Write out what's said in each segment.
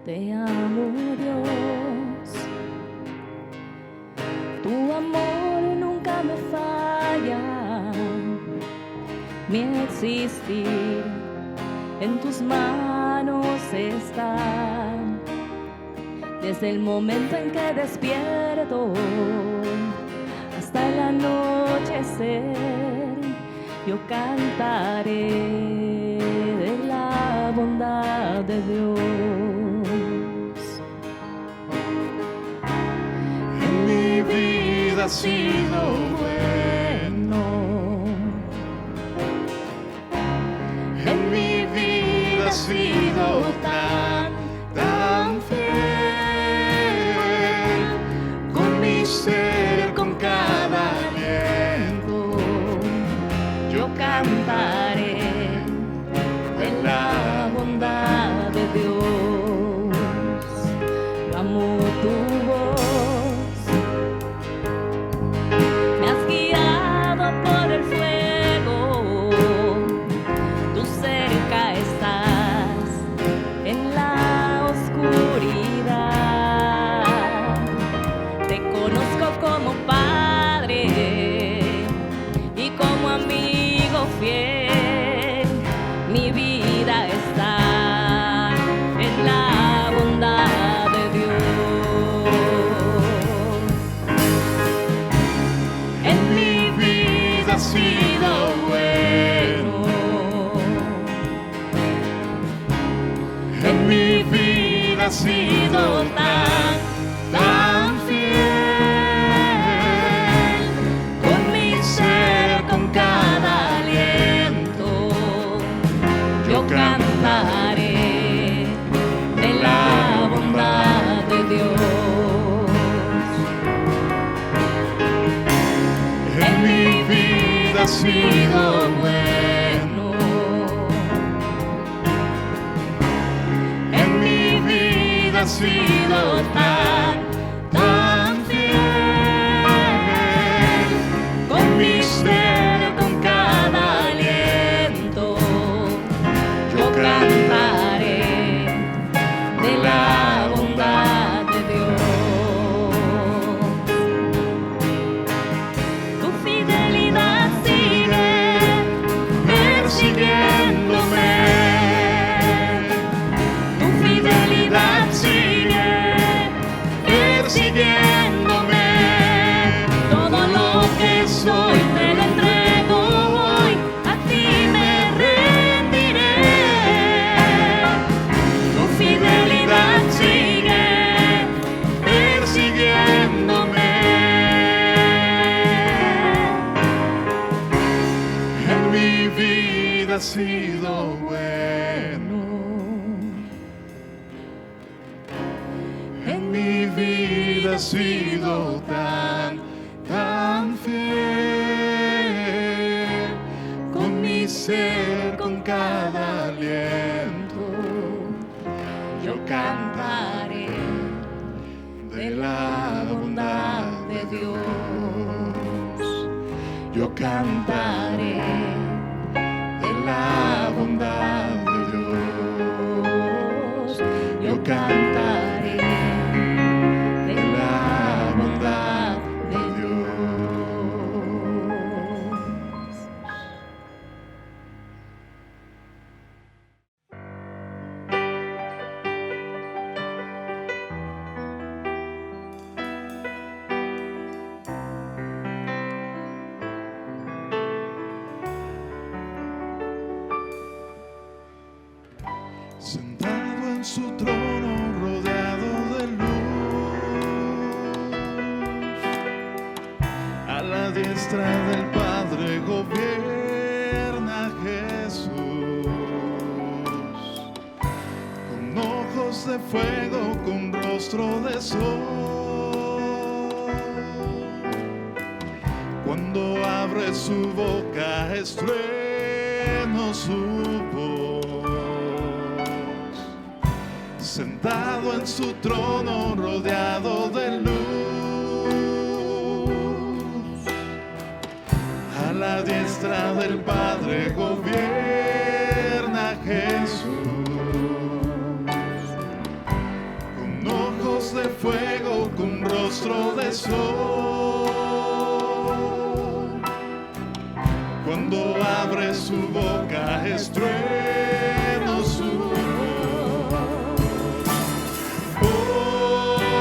Te amo, Dios. Tu amor nunca me falla. Mi existir en tus manos está. Desde el momento en que despierto hasta el anochecer, yo cantaré de la bondad de Dios. En mi vida ha sido bueno. En mi vida ha sido tan fiel. Con mi ser, con cada aliento, yo cantaré de la bondad de Dios. Yo amo tu voz. Me has guiado por el fuego. Tú cerca estás en la oscuridad. Te conozco como padre y como amigo fiel. Mi vida está en la bondad de Dios. En mi vida ha sido bueno. En mi vida ha sido tan fiel. Con mi ser, con cada aliento, yo cantaré de la bondad de Dios. En mi vida ha sido bueno. En mi vida ha sido tan fiel. Con mi ser, con cada aliento, yo cantaré de la bondad de Dios. Tu fidelidad sigue Persiguiéndome, tu fidelidad sigue persiguiéndome. todo lo que soy te lo entrego hoy, a ti me rendiré. Tu fidelidad Sigue persiguiéndome. En mi vida ha sido bueno. En mi vida ha sido tan fiel. Con mi ser, con cada aliento, yo cantaré de la bondad de Dios. Yo cantaré de la bondad de Dios. Yo cantaré de la bondad de Dios. Sentado en su trono, rodeado de luz, a la diestra del Padre gobierna Jesús. Con ojos de fuego, con rostro de sol, cuando abre su boca estruendo su voz. Sentado en su trono, rodeado de luz, a la diestra del Padre gobierna Jesús. de fuego con rostro de sol. Cuando abre su boca es trueno su voz.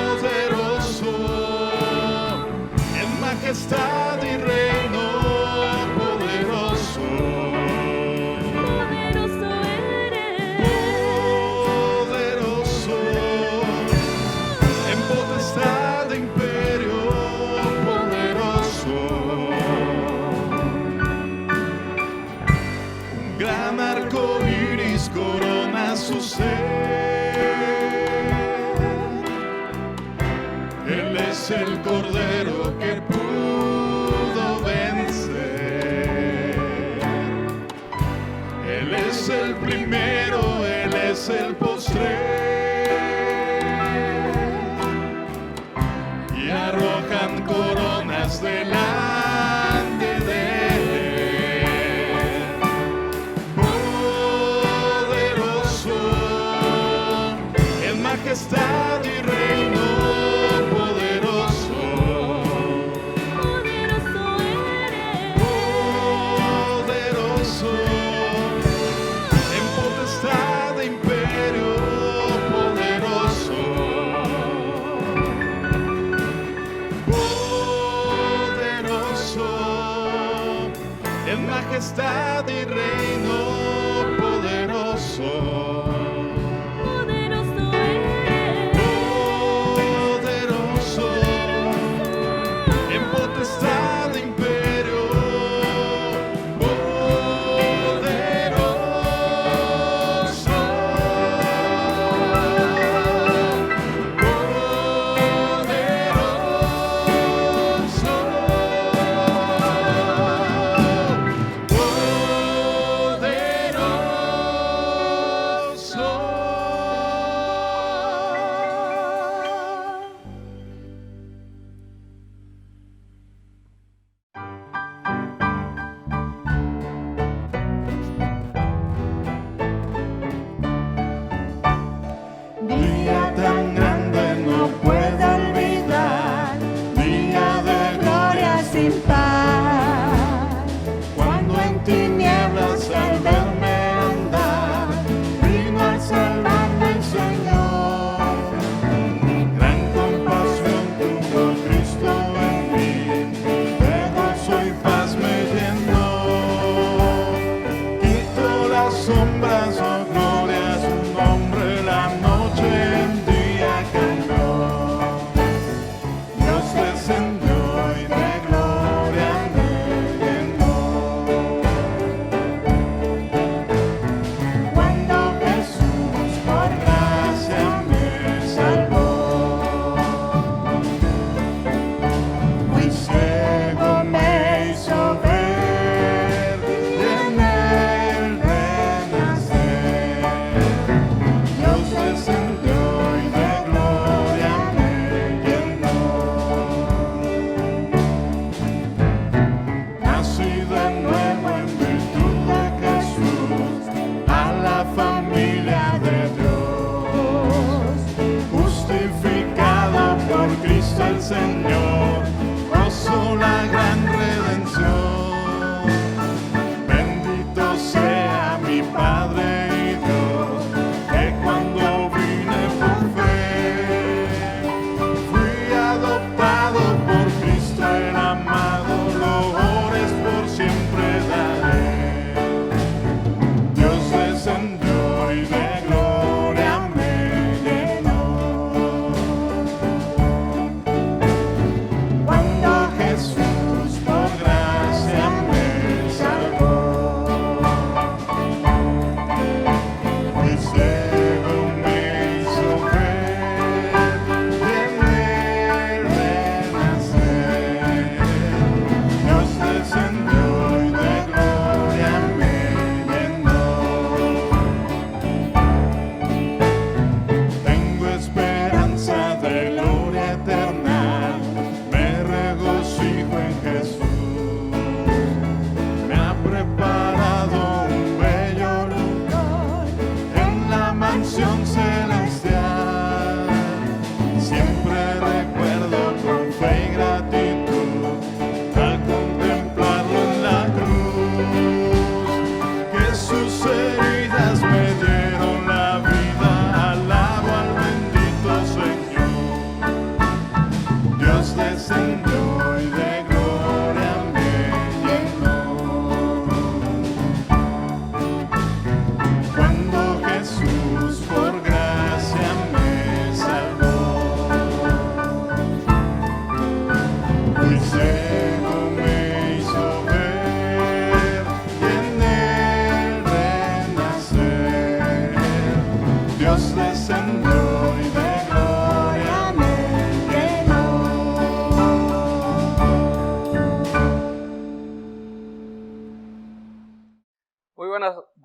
Poderoso en majestad y reino, poderoso. Poderoso eres. Poderoso en potestad de imperio, poderoso. Un gran arco iris corona su ser. Él es el Cordero que pudo vencer. Él es el primero, Él es el postrer. Y arrojan coronas delante de Él. Poderoso en majestad y reino, poderoso. Poderoso eres. Poderoso en potestad de imperio, poderoso. Poderoso en majestad y reino, poderoso. Poderoso eres. Poderoso en potestad de imperio, poderoso. Día tan grande no puedo olvidar, día de gloria sin par. Cuando en tinieblas al verme andar, vino a salvarme el Señor. Gran compasión tuvo Cristo en mí, de gozo y paz me llenó. Quitó las sombras, oh gloria a su nombre, la noche en día cambió. Dios descendió y de gloria me llenó. Cuando Jesús por gracia me salvó, fui ciego, me hizo ver y en él renacer. Dios descendió y de gloria me llenó. Nací de nuevo en virtud de Jesús, a la familia de Dios, justificado por Cristo el Señor, gozo la gran redención. Bendito sea mi Padre y Dios, que cuando vine por fe, fui adoptado por Cristo el amado, loores por siempre daré. Dios descendió y de gloria me llenó. Cuando Jesús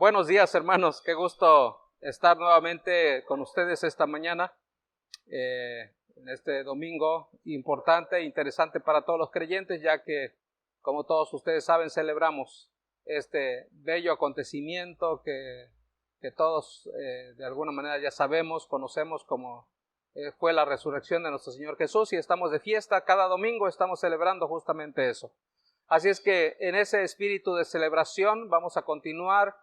Buenos días, hermanos. Qué gusto estar nuevamente con ustedes esta mañana, en este domingo importante e interesante para todos los creyentes, ya que, como todos ustedes saben, celebramos este bello acontecimiento que todos de alguna manera ya sabemos, conocemos como fue la resurrección de nuestro Señor Jesús, y estamos de fiesta. Cada domingo estamos celebrando justamente eso. Así es que en ese espíritu de celebración vamos a continuar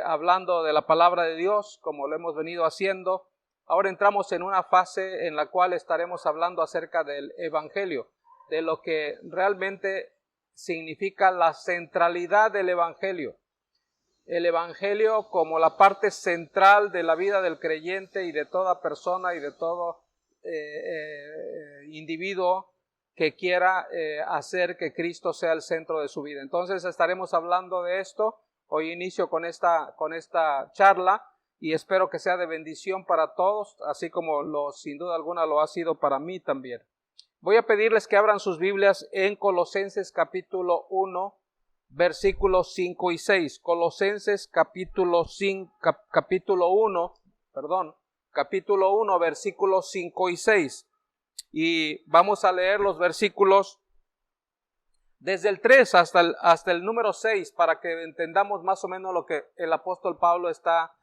hablando de la palabra de Dios como lo hemos venido haciendo. Ahora entramos en una fase en la cual estaremos hablando acerca del Evangelio, de lo que realmente significa la centralidad del Evangelio. El Evangelio como la parte central de la vida del creyente y de toda persona y de todo individuo que quiera hacer que Cristo sea el centro de su vida. Entonces estaremos hablando de esto. Hoy inicio con esta charla y espero que sea de bendición para todos, así como sin duda alguna lo ha sido para mí también. Voy a pedirles que abran sus Biblias en Colosenses capítulo 1, versículos 5 y 6. Colosenses capítulo 1, versículos 5 y 6. Y vamos a leer los versículos desde el 3 hasta el número 6 para que entendamos más o menos lo que el apóstol Pablo está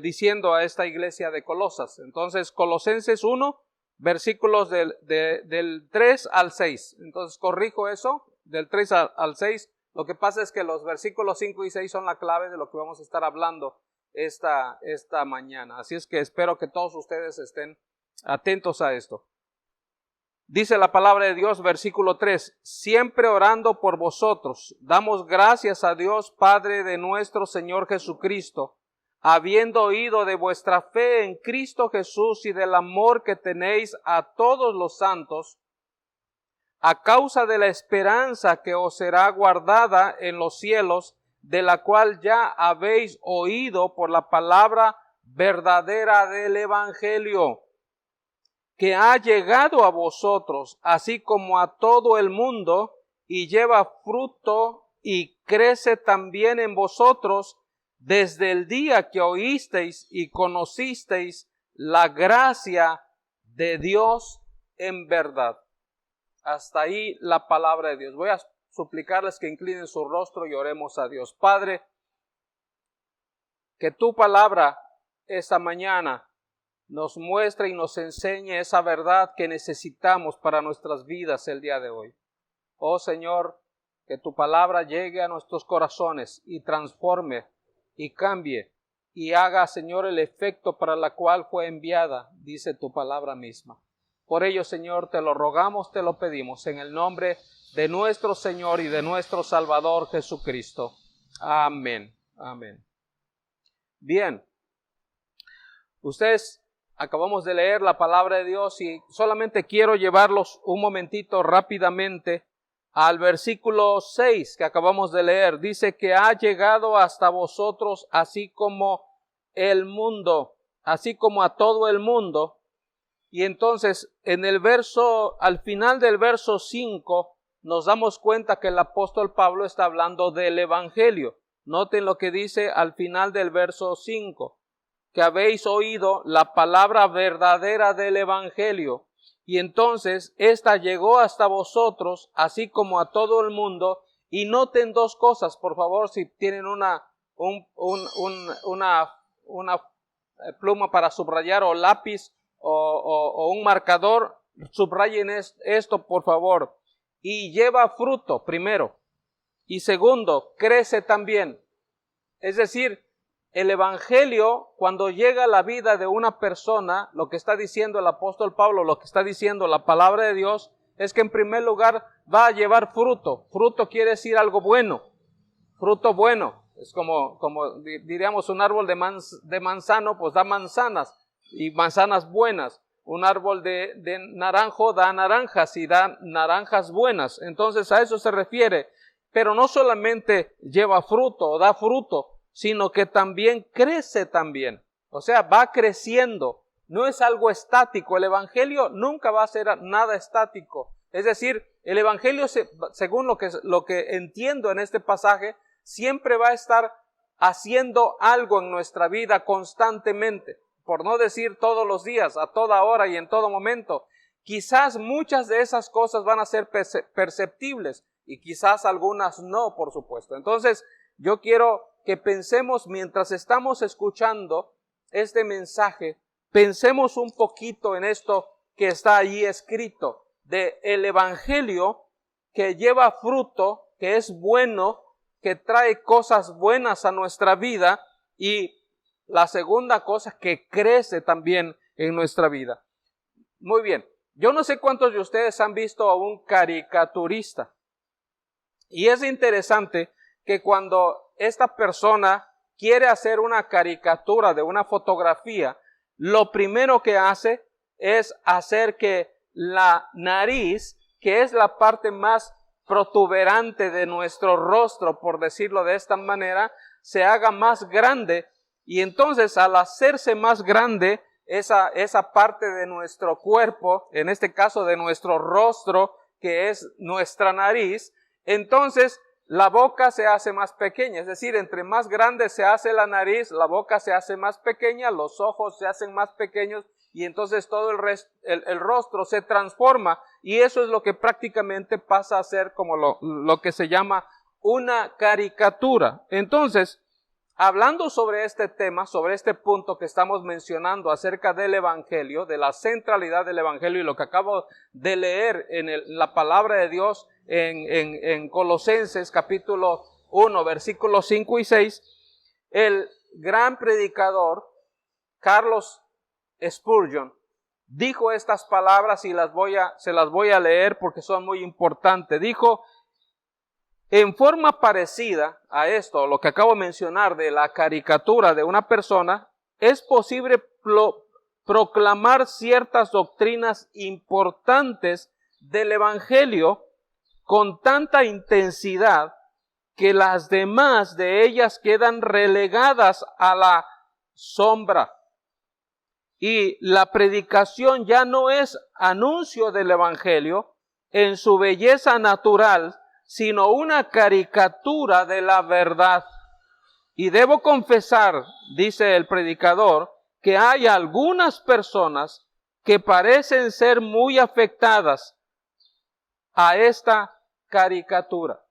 diciendo a esta iglesia de Colosas. Entonces, Colosenses 1, versículos del 3 al 6. Entonces, corrijo eso, del 3 al 6. Lo que pasa es que los versículos 5 y 6 son la clave de lo que vamos a estar hablando esta mañana. Así es que espero que todos ustedes estén atentos a esto. Dice la palabra de Dios, versículo 3, siempre orando por vosotros, damos gracias a Dios Padre de nuestro Señor Jesucristo, habiendo oído de vuestra fe en Cristo Jesús y del amor que tenéis a todos los santos, a causa de la esperanza que os será guardada en los cielos, de la cual ya habéis oído por la palabra verdadera del Evangelio, que ha llegado a vosotros, así como a todo el mundo, y lleva fruto y crece también en vosotros desde el día que oísteis y conocisteis la gracia de Dios en verdad. Hasta ahí la palabra de Dios. Voy a suplicarles que inclinen su rostro y oremos a Dios. Padre, que tu palabra esta mañana nos muestre y nos enseñe esa verdad que necesitamos para nuestras vidas el día de hoy. Oh Señor, que tu palabra llegue a nuestros corazones y transforme y cambie y haga, Señor, el efecto para la cual fue enviada, dice tu palabra misma. Por ello, Señor, te lo rogamos, te lo pedimos, en el nombre de nuestro Señor y de nuestro Salvador Jesucristo. Amén. Amén. Bien. Ustedes acabamos de leer la palabra de Dios y solamente quiero llevarlos un momentito rápidamente al versículo 6 que acabamos de leer. Dice que ha llegado hasta vosotros así como el mundo, así como a todo el mundo. Y entonces al final del verso 5 nos damos cuenta que el apóstol Pablo está hablando del Evangelio. Noten lo que dice al final del verso 5. Que habéis oído la palabra verdadera del Evangelio, y entonces ésta llegó hasta vosotros, así como a todo el mundo. Y noten dos cosas, por favor, si tienen una pluma para subrayar o lápiz o un marcador, subrayen esto, por favor. Y lleva fruto, primero, y segundo, crece también. Es decir, el Evangelio, cuando llega a la vida de una persona, lo que está diciendo el apóstol Pablo, lo que está diciendo la palabra de Dios, es que en primer lugar va a llevar fruto. Fruto quiere decir algo bueno. Fruto bueno. Es como diríamos un árbol de manzano, pues da manzanas y manzanas buenas. Un árbol de naranjo da naranjas y da naranjas buenas. Entonces a eso se refiere. Pero no solamente lleva fruto o da fruto, sino que también crece también. O sea, va creciendo. No es algo estático. El Evangelio nunca va a ser nada estático. Es decir, el Evangelio, según lo que entiendo en este pasaje, siempre va a estar haciendo algo en nuestra vida constantemente, por no decir todos los días, a toda hora y en todo momento. Quizás muchas de esas cosas van a ser perceptibles y quizás algunas no, por supuesto. Entonces, yo quiero que pensemos mientras estamos escuchando este mensaje, pensemos un poquito en esto que está allí escrito, de el evangelio que lleva fruto, que es bueno, que trae cosas buenas a nuestra vida, y la segunda cosa, que crece también en nuestra vida. Muy bien, yo no sé cuántos de ustedes han visto a un caricaturista, y es interesante que cuando esta persona quiere hacer una caricatura de una fotografía, lo primero que hace es hacer que la nariz, que es la parte más protuberante de nuestro rostro, por decirlo de esta manera, se haga más grande, y entonces al hacerse más grande esa parte de nuestro cuerpo, en este caso de nuestro rostro, que es nuestra nariz, entonces la boca se hace más pequeña, es decir, entre más grande se hace la nariz, la boca se hace más pequeña, los ojos se hacen más pequeños, y entonces todo el rostro se transforma, y eso es lo que prácticamente pasa a ser como lo que se llama una caricatura. Entonces, hablando sobre este tema, sobre este punto que estamos mencionando acerca del evangelio, de la centralidad del evangelio, y lo que acabo de leer en la palabra de Dios en Colosenses capítulo 1, versículos 5 y 6, el gran predicador Charles Spurgeon dijo estas palabras, y se las voy a leer porque son muy importantes. Dijo: en forma parecida a esto, lo que acabo de mencionar de la caricatura de una persona, es posible proclamar ciertas doctrinas importantes del evangelio con tanta intensidad que las demás de ellas quedan relegadas a la sombra. Y la predicación ya no es anuncio del evangelio en su belleza natural, sino una caricatura de la verdad. Y debo confesar, dice el predicador, que hay algunas personas que parecen ser muy afectadas a esta caricatura.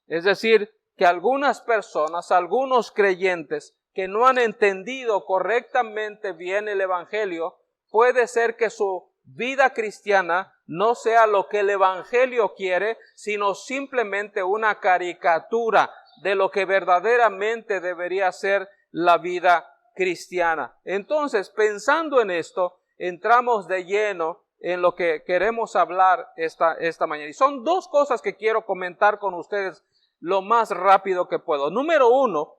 Es decir, que algunas personas, algunos creyentes que no han entendido correctamente bien el evangelio, puede ser que su vida cristiana no sea lo que el evangelio quiere, sino simplemente una caricatura de lo que verdaderamente debería ser la vida cristiana. Entonces, pensando en esto, entramos de lleno en lo que queremos hablar esta mañana. Y son dos cosas que quiero comentar con ustedes lo más rápido que puedo. Número uno,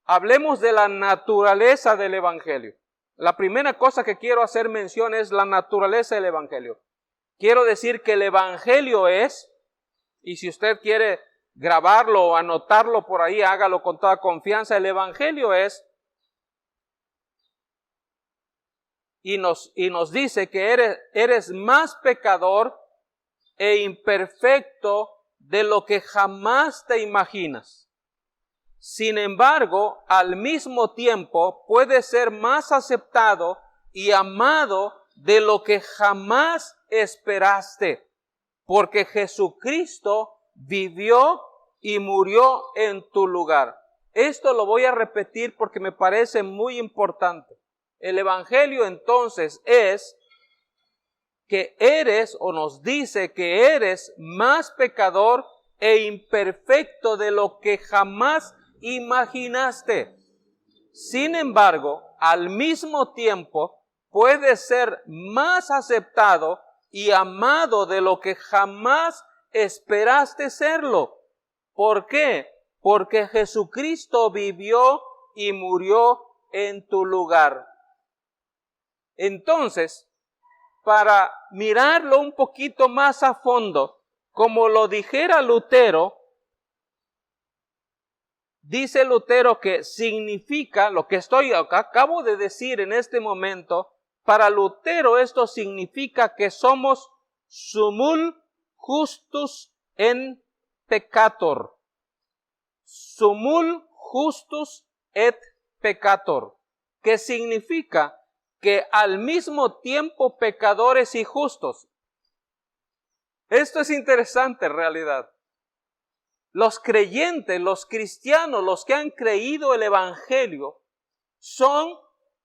hablemos de la naturaleza del evangelio. La primera cosa que quiero hacer mención es la naturaleza del evangelio. Quiero decir que el evangelio es, y si usted quiere grabarlo o anotarlo por ahí, hágalo con toda confianza, el evangelio es, y nos dice que eres más pecador e imperfecto de lo que jamás te imaginas. Sin embargo, al mismo tiempo puede ser más aceptado y amado de lo que jamás esperaste, porque Jesucristo vivió y murió en tu lugar. Esto lo voy a repetir porque me parece muy importante. El evangelio entonces es que eres, o nos dice que eres más pecador e imperfecto de lo que jamás imaginaste. Sin embargo, al mismo tiempo puedes ser más aceptado y amado de lo que jamás esperaste serlo. ¿Por qué? Porque Jesucristo vivió y murió en tu lugar. Entonces, para mirarlo un poquito más a fondo, como lo dijera Lutero, dice Lutero que significa, lo que acabo de decir en este momento, para Lutero esto significa que somos sumul justus en peccator. Sumul justus et peccator, que significa que al mismo tiempo pecadores y justos. Esto es interesante en realidad. Los creyentes, los cristianos, los que han creído el evangelio, son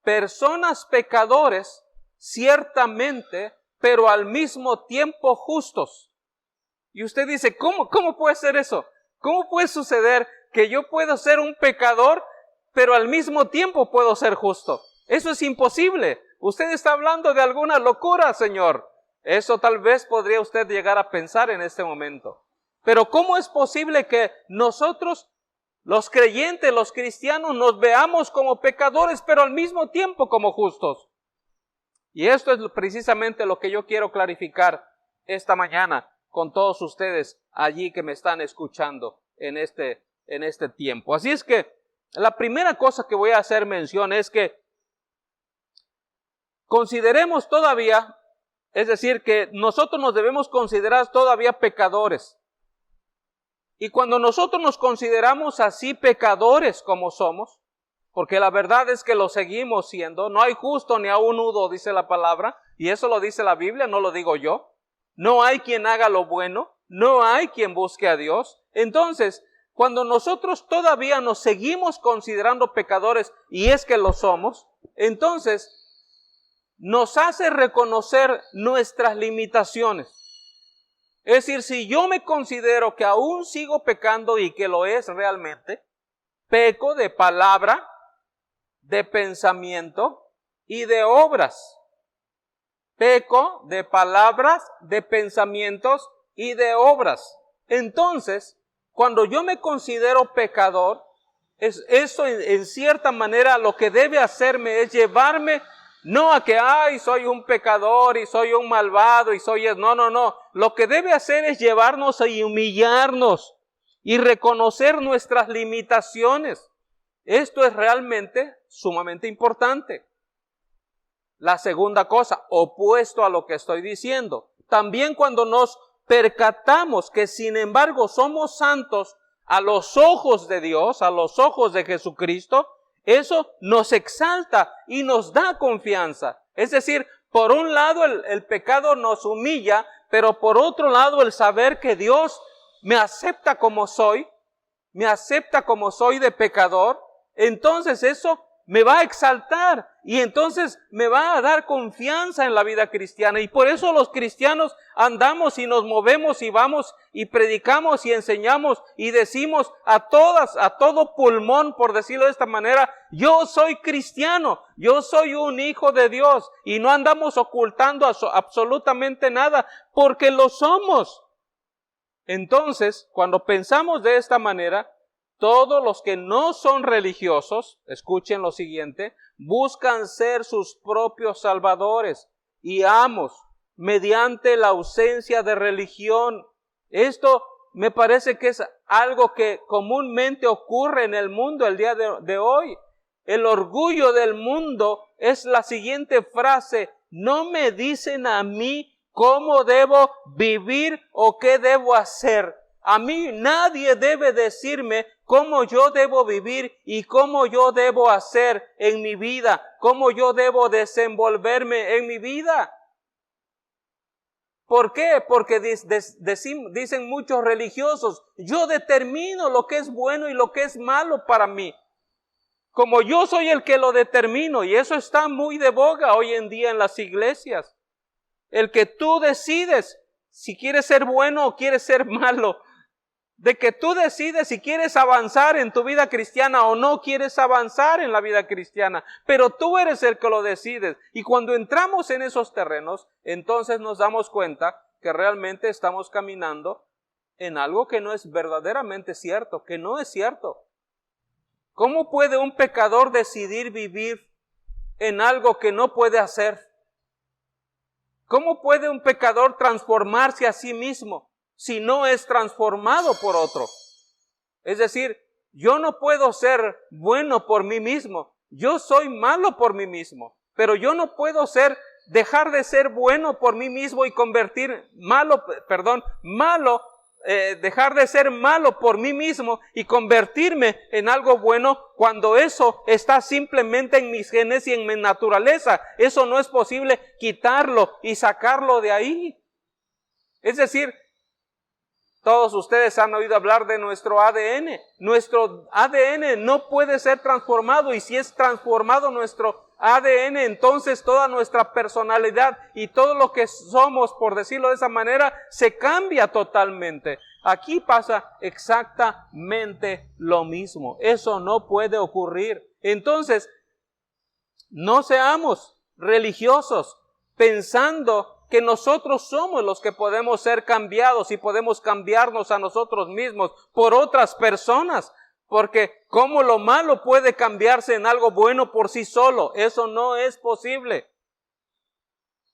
personas pecadores, ciertamente, pero al mismo tiempo justos. Y usted dice, ¿cómo puede ser eso? ¿Cómo puede suceder que yo puedo ser un pecador, pero al mismo tiempo puedo ser justo? Eso es imposible. Usted está hablando de alguna locura, Señor. Eso tal vez podría usted llegar a pensar en este momento. Pero ¿cómo es posible que nosotros, los creyentes, los cristianos, nos veamos como pecadores, pero al mismo tiempo como justos? Y esto es precisamente lo que yo quiero clarificar esta mañana con todos ustedes allí que me están escuchando en este tiempo. Así es que la primera cosa que voy a hacer mención es que consideremos todavía, es decir, que nosotros nos debemos considerar todavía pecadores. Y cuando nosotros nos consideramos así pecadores como somos, porque la verdad es que lo seguimos siendo, no hay justo ni aun uno, dice la palabra, y eso lo dice la Biblia, no lo digo yo. No hay quien haga lo bueno, no hay quien busque a Dios. Entonces, cuando nosotros todavía nos seguimos considerando pecadores, y es que lo somos, entonces nos hace reconocer nuestras limitaciones. Es decir, si yo me considero que aún sigo pecando y que lo es realmente, peco de palabra, de pensamiento y de obras. Peco de palabras, de pensamientos y de obras. Entonces, cuando yo me considero pecador, eso en cierta manera lo que debe hacerme es llevarme no a que, soy un pecador y soy un malvado y no. Lo que debe hacer es llevarnos y humillarnos y reconocer nuestras limitaciones. Esto es realmente sumamente importante. La segunda cosa, opuesto a lo que estoy diciendo, también cuando nos percatamos que sin embargo somos santos a los ojos de Dios, a los ojos de Jesucristo, eso nos exalta y nos da confianza. Es decir, por un lado el pecado nos humilla, pero por otro lado el saber que Dios me acepta como soy de pecador, entonces eso me va a exaltar y entonces me va a dar confianza en la vida cristiana. Y por eso los cristianos andamos y nos movemos y vamos y predicamos y enseñamos y decimos a todo pulmón, por decirlo de esta manera, yo soy cristiano, yo soy un hijo de Dios, y no andamos ocultando absolutamente nada porque lo somos. Entonces, cuando pensamos de esta manera, todos los que no son religiosos, escuchen lo siguiente, buscan ser sus propios salvadores y amos mediante la ausencia de religión. Esto me parece que es algo que comúnmente ocurre en el mundo el día de hoy. El orgullo del mundo es la siguiente frase: no me dicen a mí cómo debo vivir o qué debo hacer. A mí nadie debe decirme cómo yo debo vivir y cómo yo debo hacer en mi vida, cómo yo debo desenvolverme en mi vida. ¿Por qué? Porque dicen muchos religiosos, yo determino lo que es bueno y lo que es malo para mí. Como yo soy el que lo determino, y eso está muy de boga hoy en día en las iglesias. El que tú decides si quieres ser bueno o quieres ser malo. De que tú decides si quieres avanzar en tu vida cristiana o no quieres avanzar en la vida cristiana. Pero tú eres el que lo decides. Y cuando entramos en esos terrenos, entonces nos damos cuenta que realmente estamos caminando en algo que no es verdaderamente cierto, que no es cierto. ¿Cómo puede un pecador decidir vivir en algo que no puede hacer? ¿Cómo puede un pecador transformarse a sí mismo si no es transformado por otro? Es decir, yo no puedo ser bueno por mí mismo. Yo soy malo por mí mismo. Pero yo no puedo dejar de ser bueno por mí mismo y convertir malo dejar de ser malo por mí mismo y convertirme en algo bueno cuando eso está simplemente en mis genes y en mi naturaleza. Eso no es posible quitarlo y sacarlo de ahí. Es decir, todos ustedes han oído hablar de nuestro ADN. Nuestro ADN no puede ser transformado, y si es transformado nuestro ADN, entonces toda nuestra personalidad y todo lo que somos, por decirlo de esa manera, se cambia totalmente. Aquí pasa exactamente lo mismo. Eso no puede ocurrir. Entonces, no seamos religiosos pensando que nosotros somos los que podemos ser cambiados y podemos cambiarnos a nosotros mismos por otras personas. Porque ¿cómo lo malo puede cambiarse en algo bueno por sí solo? Eso no es posible.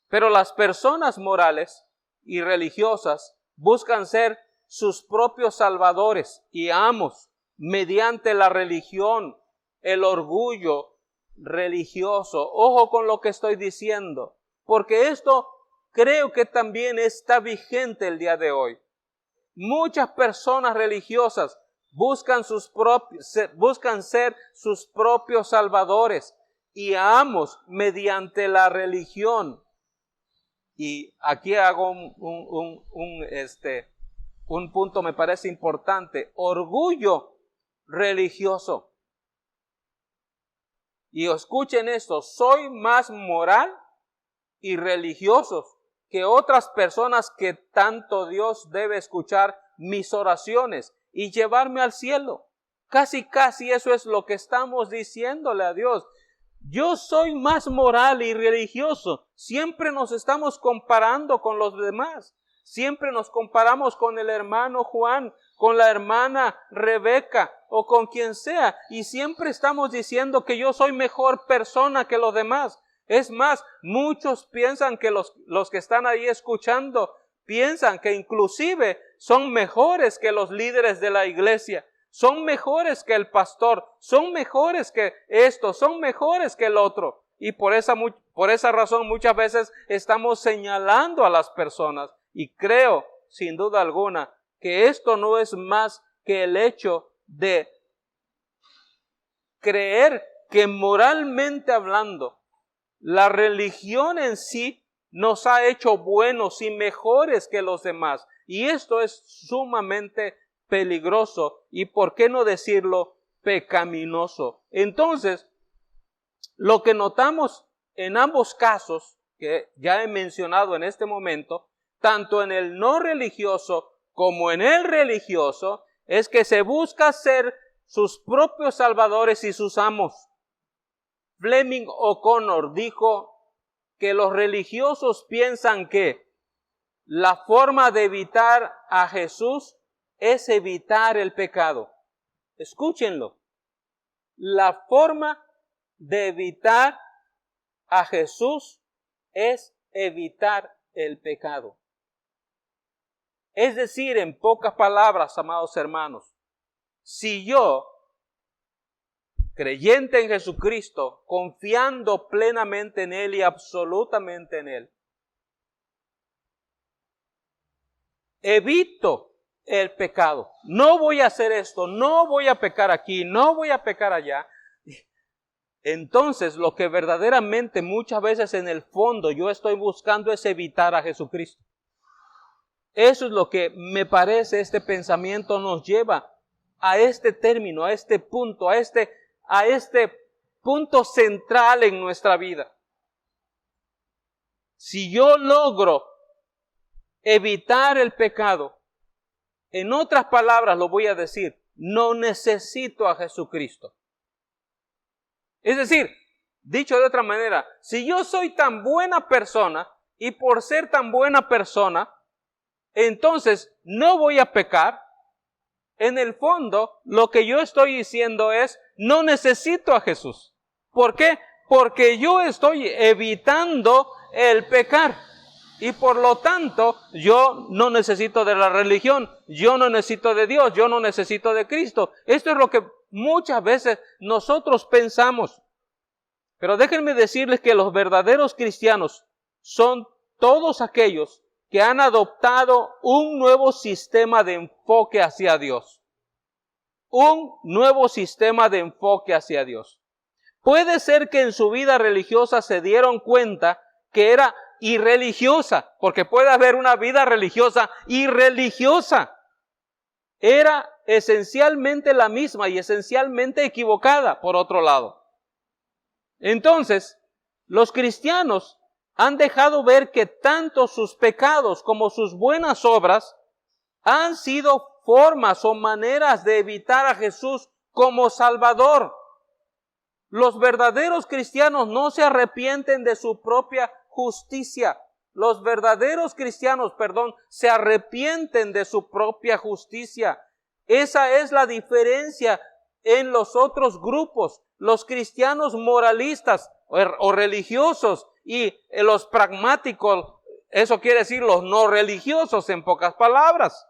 Pero las personas morales y religiosas buscan ser sus propios salvadores y amos mediante la religión, el orgullo religioso. Ojo con lo que estoy diciendo, porque esto creo que también está vigente el día de hoy. Muchas personas religiosas buscan ser sus propios salvadores y amos mediante la religión. Y aquí hago un punto me parece importante: orgullo religioso. Y escuchen esto: soy más moral y religiosos que otras personas, que tanto Dios debe escuchar mis oraciones y llevarme al cielo. Casi eso es lo que estamos diciéndole a Dios. Yo soy más moral y religioso. Siempre nos estamos comparando con los demás. Siempre nos comparamos con el hermano Juan, con la hermana Rebeca o con quien sea. Y siempre estamos diciendo que yo soy mejor persona que los demás. Es más, muchos piensan que los que están ahí escuchando, piensan que inclusive son mejores que los líderes de la iglesia, son mejores que el pastor, son mejores que esto, son mejores que el otro. Y por esa razón muchas veces estamos señalando a las personas. Y creo, sin duda alguna, que esto no es más que el hecho de creer que moralmente hablando, la religión en sí nos ha hecho buenos y mejores que los demás. Y esto es sumamente peligroso y, ¿por qué no decirlo, pecaminoso? Entonces, lo que notamos en ambos casos, que ya he mencionado en este momento, tanto en el no religioso como en el religioso, es que se busca ser sus propios salvadores y sus amos. Fleming O'Connor dijo que los religiosos piensan que la forma de evitar a Jesús es evitar el pecado. Escúchenlo. La forma de evitar a Jesús es evitar el pecado. Es decir, en pocas palabras, amados hermanos, si yo, creyente en Jesucristo, confiando plenamente en Él y absolutamente en Él, evito el pecado. No voy a hacer esto, no voy a pecar aquí, no voy a pecar allá. Entonces, lo que verdaderamente muchas veces en el fondo yo estoy buscando es evitar a Jesucristo. Eso es lo que me parece este pensamiento nos lleva a este término, a este punto, a este punto central en nuestra vida. Si yo logro evitar el pecado, en otras palabras lo voy a decir, no necesito a Jesucristo. Es decir, dicho de otra manera, si yo soy tan buena persona y por ser tan buena persona, entonces no voy a pecar. En el fondo, lo que yo estoy diciendo es, no necesito a Jesús. ¿Por qué? Porque yo estoy evitando el pecar. Y por lo tanto, yo no necesito de la religión, yo no necesito de Dios, yo no necesito de Cristo. Esto es lo que muchas veces nosotros pensamos. Pero déjenme decirles que los verdaderos cristianos son todos aquellos que han adoptado un nuevo sistema de enfoque hacia Dios. Un nuevo sistema de enfoque hacia Dios. Puede ser que en su vida religiosa se dieron cuenta que era irreligiosa, porque puede haber una vida religiosa irreligiosa. Era esencialmente la misma y esencialmente equivocada, por otro lado. Entonces, los cristianos han dejado ver que tanto sus pecados como sus buenas obras han sido formas o maneras de evitar a Jesús como Salvador. Los verdaderos cristianos no se arrepienten de su propia justicia. Los verdaderos cristianos, se arrepienten de su propia justicia. Esa es la diferencia en los otros grupos. Los cristianos moralistas o religiosos y los pragmáticos, eso quiere decir los no religiosos en pocas palabras.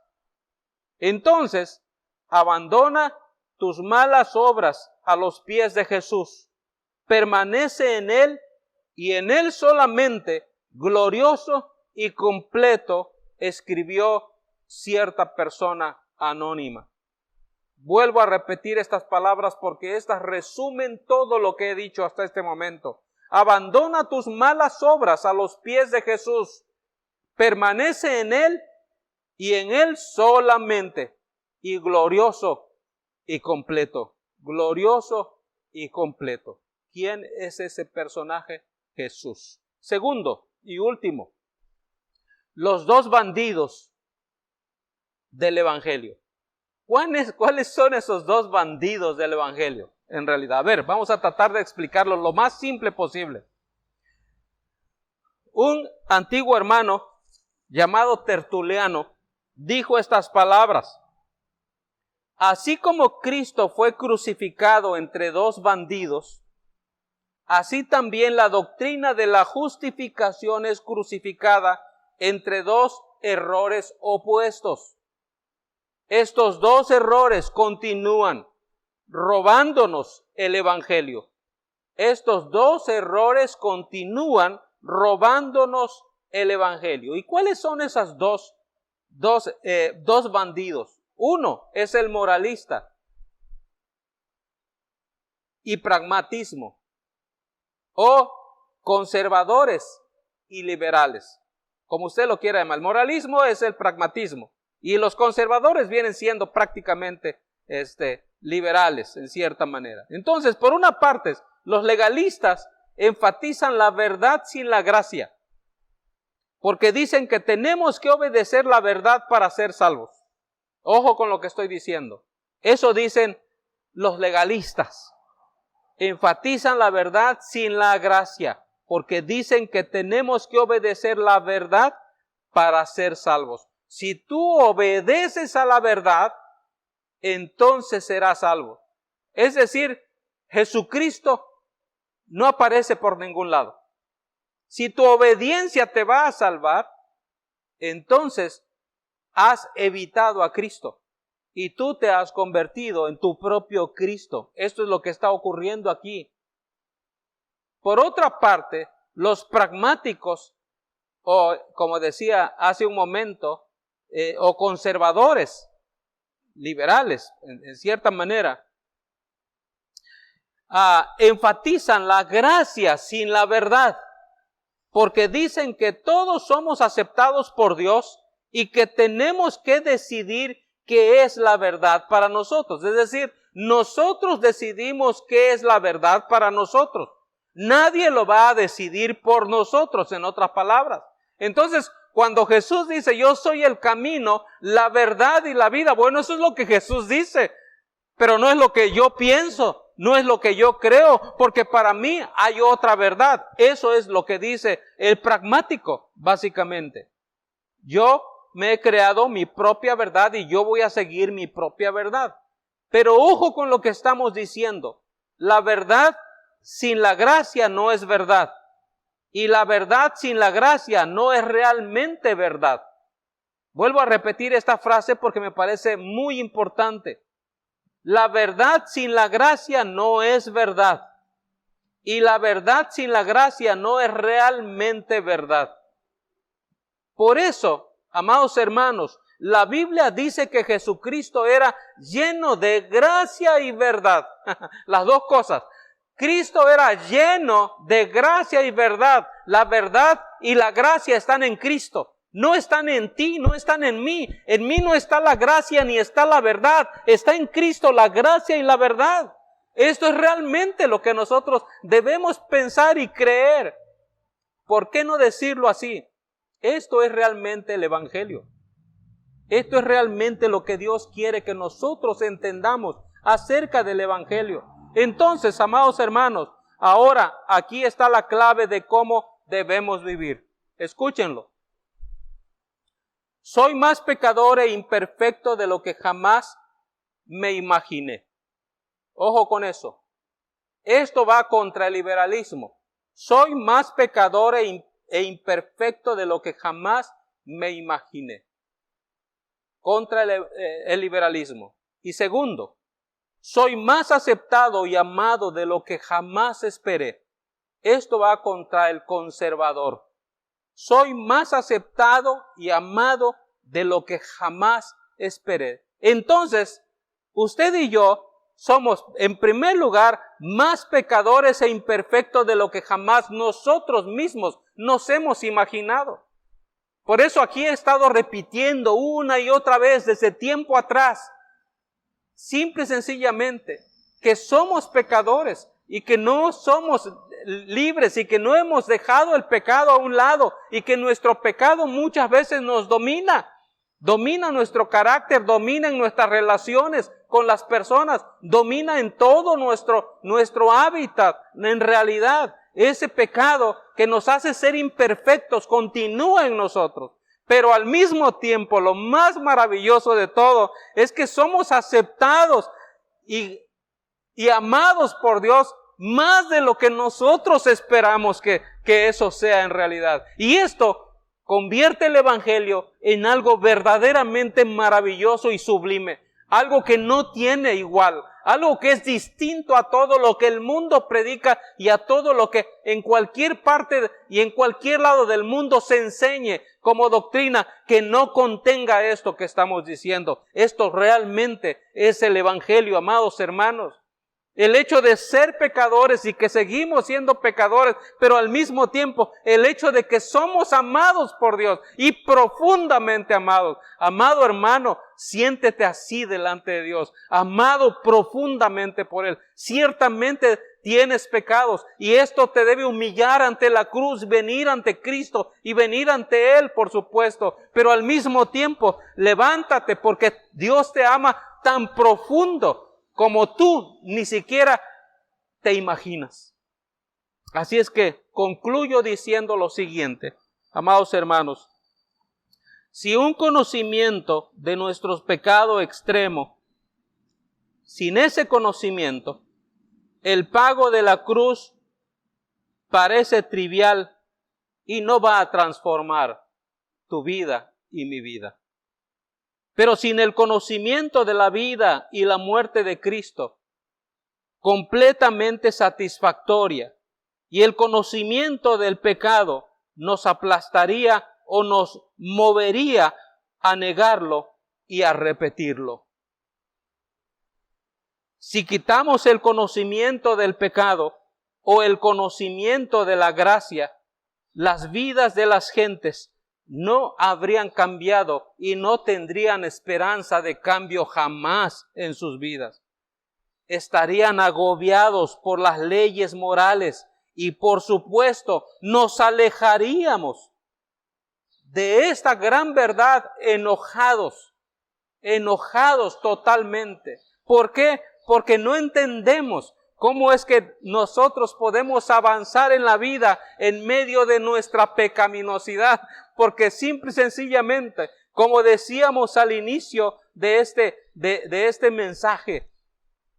Entonces, abandona tus malas obras a los pies de Jesús. Permanece en Él y en Él solamente, glorioso y completo, escribió cierta persona anónima. Vuelvo a repetir estas palabras porque estas resumen todo lo que he dicho hasta este momento. Abandona tus malas obras a los pies de Jesús. Permanece en Él y en Él solamente. Y glorioso y completo. Glorioso y completo. ¿Quién es ese personaje? Jesús. Segundo y último. Los dos bandidos del Evangelio. ¿Cuáles son esos dos bandidos del Evangelio? En realidad, a ver, vamos a tratar de explicarlo lo más simple posible. Un antiguo hermano llamado Tertuliano dijo estas palabras. Así como Cristo fue crucificado entre dos bandidos, así también la doctrina de la justificación es crucificada entre dos errores opuestos. Estos dos errores continúan robándonos el Evangelio. Estos dos errores continúan robándonos el Evangelio. ¿Y cuáles son esas dos bandidos? Uno es el moralista y pragmatismo, o conservadores y liberales, como usted lo quiera llamar. El moralismo es el pragmatismo y los conservadores vienen siendo prácticamente liberales en cierta manera. Entonces, por una parte, los legalistas enfatizan la verdad sin la gracia, porque dicen que tenemos que obedecer la verdad para ser salvos. Ojo con lo que estoy diciendo. Eso dicen los legalistas. Enfatizan la verdad sin la gracia, porque dicen que tenemos que obedecer la verdad para ser salvos. Si tú obedeces a la verdad, entonces serás salvo. Es decir, Jesucristo no aparece por ningún lado. Si tu obediencia te va a salvar, entonces has evitado a Cristo y tú te has convertido en tu propio Cristo. Esto es lo que está ocurriendo aquí. Por otra parte, los pragmáticos, o como decía hace un momento, o conservadores, liberales, en cierta manera, enfatizan la gracia sin la verdad, porque dicen que todos somos aceptados por Dios y que tenemos que decidir qué es la verdad para nosotros. Es decir, nosotros decidimos qué es la verdad para nosotros. Nadie lo va a decidir por nosotros, en otras palabras. Entonces, cuando Jesús dice, yo soy el camino, la verdad y la vida, bueno, eso es lo que Jesús dice, pero no es lo que yo pienso, no es lo que yo creo, porque para mí hay otra verdad. Eso es lo que dice el pragmático, básicamente. Yo me he creado mi propia verdad y yo voy a seguir mi propia verdad. Pero ojo con lo que estamos diciendo. La verdad sin la gracia no es verdad. Y la verdad sin la gracia no es realmente verdad. Vuelvo a repetir esta frase porque me parece muy importante. La verdad sin la gracia no es verdad. Y la verdad sin la gracia no es realmente verdad. Por eso, amados hermanos, la Biblia dice que Jesucristo era lleno de gracia y verdad. Las dos cosas. Cristo era lleno de gracia y verdad. La verdad y la gracia están en Cristo. No están en ti, no están en mí. En mí no está la gracia ni está la verdad. Está en Cristo la gracia y la verdad. Esto es realmente lo que nosotros debemos pensar y creer. ¿Por qué no decirlo así? Esto es realmente el Evangelio. Esto es realmente lo que Dios quiere que nosotros entendamos acerca del Evangelio. Entonces, amados hermanos, ahora aquí está la clave de cómo debemos vivir. Escúchenlo. Soy más pecador e imperfecto de lo que jamás me imaginé. Ojo con eso. Esto va contra el liberalismo. Soy más pecador e imperfecto de lo que jamás me imaginé. Contra el liberalismo. Y segundo, soy más aceptado y amado de lo que jamás esperé. Esto va contra el conservador. Soy más aceptado y amado de lo que jamás esperé. Entonces, usted y yo somos, en primer lugar, más pecadores e imperfectos de lo que jamás nosotros mismos nos hemos imaginado. Por eso aquí he estado repitiendo una y otra vez desde tiempo atrás, simple y sencillamente, que somos pecadores y que no somos libres y que no hemos dejado el pecado a un lado y que nuestro pecado muchas veces nos domina. Domina nuestro carácter, domina en nuestras relaciones con las personas, domina en todo nuestro hábitat. En realidad, ese pecado que nos hace ser imperfectos continúa en nosotros. Pero al mismo tiempo, lo más maravilloso de todo es que somos aceptados y amados por Dios más de lo que nosotros esperamos que eso sea en realidad. Y esto convierte el Evangelio en algo verdaderamente maravilloso y sublime. Algo que no tiene igual. Algo que es distinto a todo lo que el mundo predica y a todo lo que en cualquier parte y en cualquier lado del mundo se enseñe como doctrina que no contenga esto que estamos diciendo. Esto realmente es el Evangelio, amados hermanos. El hecho de ser pecadores y que seguimos siendo pecadores, pero al mismo tiempo el hecho de que somos amados por Dios y profundamente amados. Amado hermano, siéntete así delante de Dios, amado profundamente por Él. Ciertamente tienes pecados y esto te debe humillar ante la cruz, venir ante Cristo y venir ante Él, por supuesto. Pero al mismo tiempo, levántate porque Dios te ama tan profundo como tú ni siquiera te imaginas. Así es que concluyo diciendo lo siguiente, amados hermanos. Si un conocimiento de nuestros pecados extremo, sin ese conocimiento, el pago de la cruz parece trivial y no va a transformar tu vida y mi vida. Pero sin el conocimiento de la vida y la muerte de Cristo, completamente satisfactoria, y el conocimiento del pecado nos aplastaría o nos movería a negarlo y a repetirlo. Si quitamos el conocimiento del pecado o el conocimiento de la gracia, las vidas de las gentes no habrían cambiado y no tendrían esperanza de cambio jamás en sus vidas. Estarían agobiados por las leyes morales y por supuesto nos alejaríamos de esta gran verdad enojados totalmente. ¿Por qué? Porque no entendemos cómo es que nosotros podemos avanzar en la vida en medio de nuestra pecaminosidad. Porque simple y sencillamente, como decíamos al inicio de este mensaje,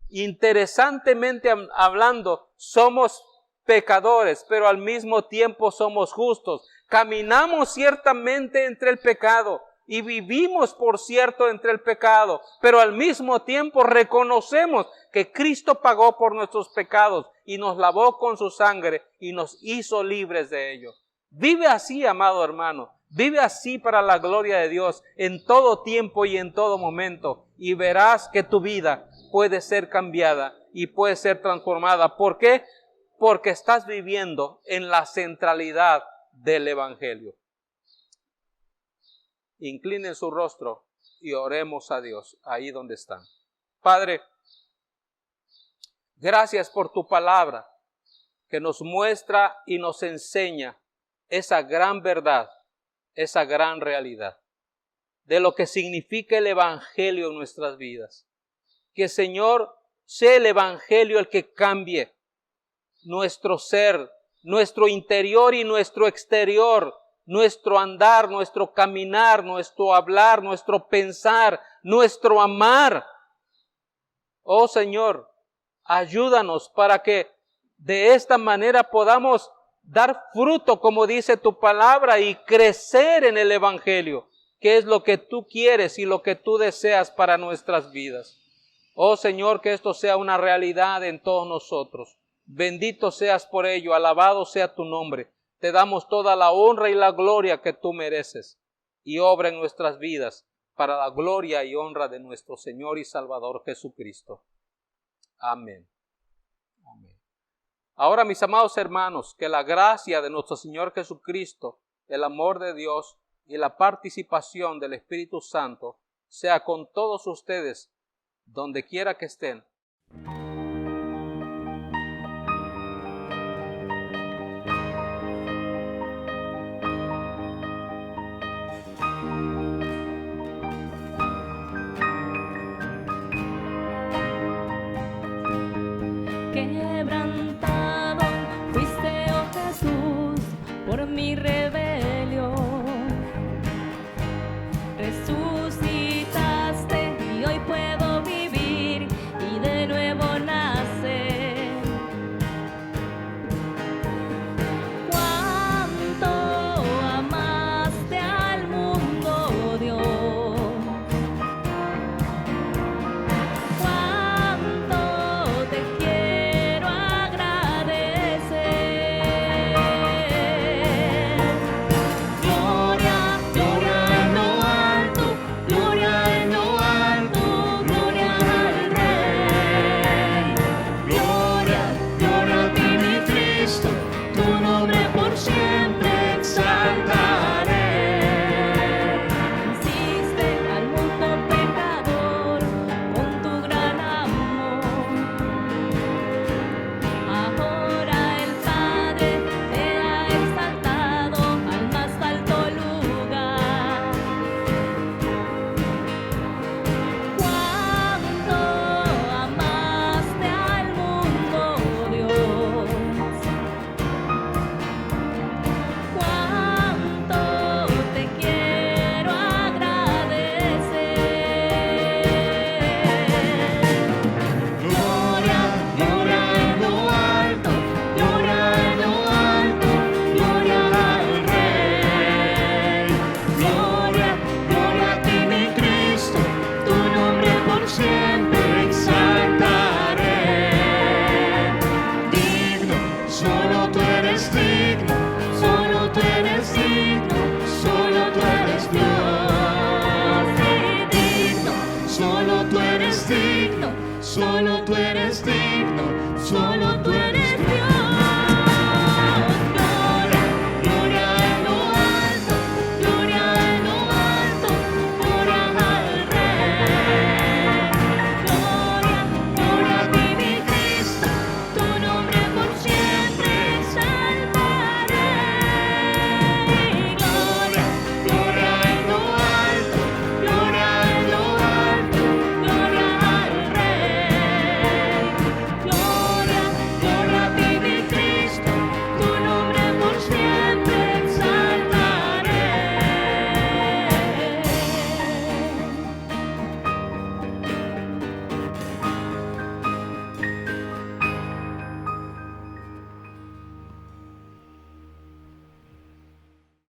interesantemente hablando, somos pecadores, pero al mismo tiempo somos justos. Caminamos ciertamente entre el pecado y vivimos, por cierto, entre el pecado, pero al mismo tiempo reconocemos que Cristo pagó por nuestros pecados y nos lavó con su sangre y nos hizo libres de ellos. Vive así, amado hermano. Vive así para la gloria de Dios en todo tiempo y en todo momento, y verás que tu vida puede ser cambiada y puede ser transformada. ¿Por qué? Porque estás viviendo en la centralidad del Evangelio. Inclinen su rostro y oremos a Dios ahí donde están. Padre, gracias por tu palabra que nos muestra y nos enseña esa gran verdad, esa gran realidad de lo que significa el Evangelio en nuestras vidas. Que, Señor, sea el Evangelio el que cambie nuestro ser, nuestro interior y nuestro exterior, nuestro andar, nuestro caminar, nuestro hablar, nuestro pensar, nuestro amar. Oh Señor, ayúdanos para que de esta manera podamos dar fruto, como dice tu palabra, y crecer en el Evangelio, que es lo que tú quieres y lo que tú deseas para nuestras vidas. Oh Señor, que esto sea una realidad en todos nosotros. Bendito seas por ello, alabado sea tu nombre. Te damos toda la honra y la gloria que tú mereces, y obra en nuestras vidas para la gloria y honra de nuestro Señor y Salvador Jesucristo. Amén. Amén. Ahora, mis amados hermanos, que la gracia de nuestro Señor Jesucristo, el amor de Dios y la participación del Espíritu Santo sea con todos ustedes, donde quiera que estén,